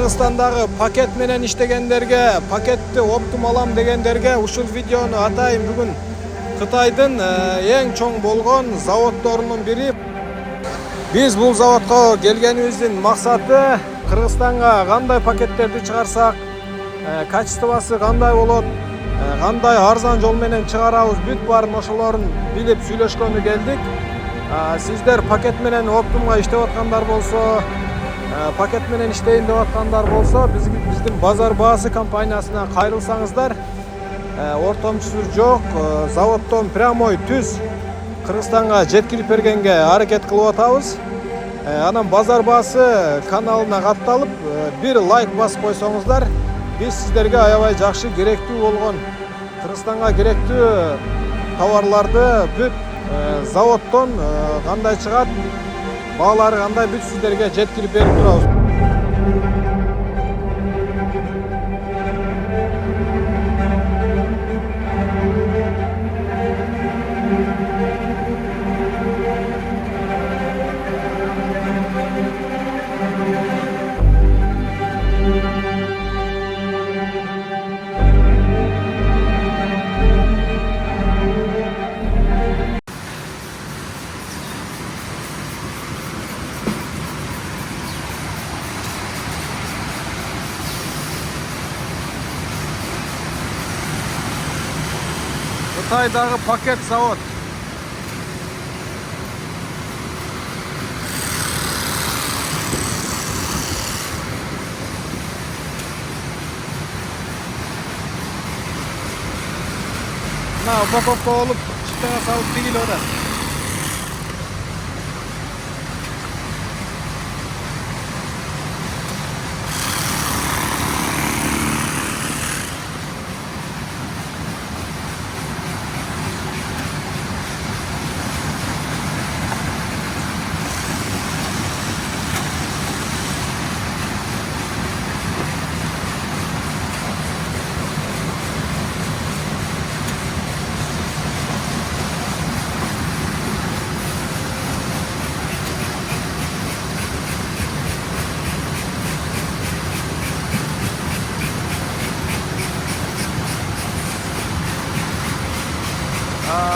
Кыргызстандагы пакет менен иштегендерге, пакетти оптум алам дегендерге ушул видеону атайын. Бүгүн Кытайдын эң чоң болгон заводдорунун бири. Биз бул заводко келгенибиздин максаты Кыргызстанга кандай пакеттерди чыгарсак, качествосы кандай болот, кандай арзан жол менен чыгарабыз, бүт баарын ошолорун билип сүйлөшкөнү келдик. Сиздер пакет менен оптумга иштеп аткандар болсо, пакет менен иштейин деп аткандар болсо, биздин базар баасы компаниясына кайрылсаңыздар, ортомчусу жок, заводдон прямой түз Кыргызстанга жеткирип бергенге аракет кылып атабыз. Анан базар баасы каналына катталып, бир лайк басып койсоңуздар, биз сиздерге аябай жакшы керектүү болгон, Кыргызстанга керектүү товарларды бүт заводдон кандай чыгат, баалары кандай, бүт сиздерге жеткирип берип турабыз. Кытайдагы пакет завод. Мына упаковка болуп, чиптага салып тигилип атат.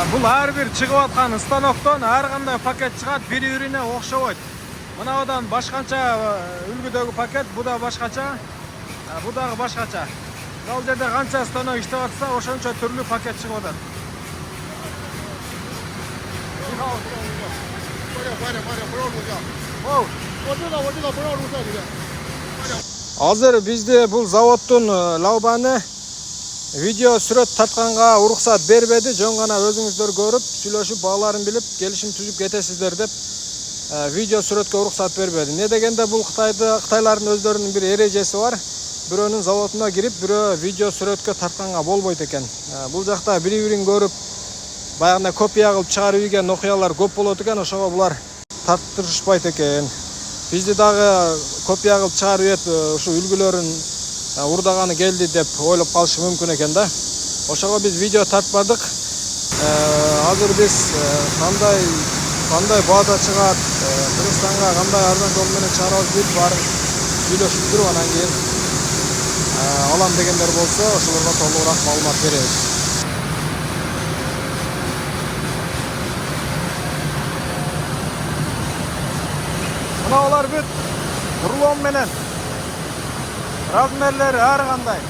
Бул ар бир чыгып аткан станоктон ар кандай пакет чыгат, бири-бирине окшобойт. Мынабадан башкача үлгүдөгү пакет, бу да башкача, бу дагы башкача. Ал жерде канча станок иштеп атса, ошончо түрлүү пакет чыгып атат. Азыр бизде бул заводдун лаубаны видео сүрөт тартканга уруксат бербеди. Жөн гана өзүңүздөр көрүп, сүйлөшүп, бааларын билип, келишим түзүп кетесиздер деп видео сүрөткө уруксат бербеди. Не дегенде бул Кытайлардын өздөрүнүн бир эрежеси бар. Бирөөнүн заводуна кирип, бирөө видео сүрөткө тартканга болбойт экен. Бул жакта бири-бирин көрүп, баягындай копия кылып чыгарып ийген окуялар көп болот экен, ошого булар тарттырышпайт экен. Бизди дагы копия кылып чыгарып ийет, ушу үлгүлөрүн урдаганы келди деп ойлоп калышы мүмкүн экен да. Ошого биз видео тартпадык. Азыр биз кандай баада чыгат, Кыргызстанга кандай арзан жол менен чыгарабыз деп баарын сүйлөшүп туруп, анан кийин алам дегендер болсо, ошолорго толугураак маалымат беребиз. Мына алар бүт рулон менен, размерлери ар кандай.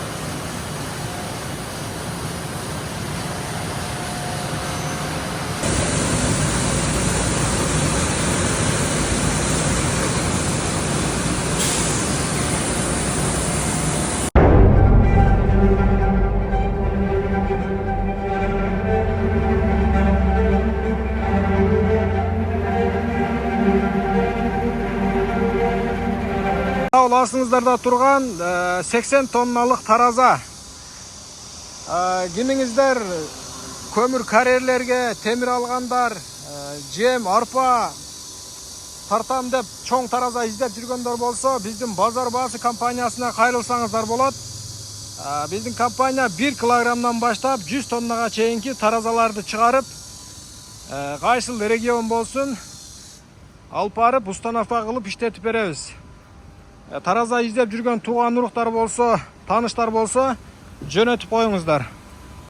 Астыңыздарда турган 80 тонналык тараза. Кимиңиздер көмүр карьерлерге темир алгандар, жем, арпа тартам деп чоң тараза издеп жүргөндөр болсо, биздин базар баасы компаниясына кайрылсаңыздар болот. Биздин компания 1 килограммдан баштап 100 тоннага чейинки таразаларды чыгарып, кайсыл регион болсун алып барып установка кылып иштетип беребиз. Таразда издеп жүргөн тууган уруктар болсо, тааныштар болсо жөнөтүп коюңуздар.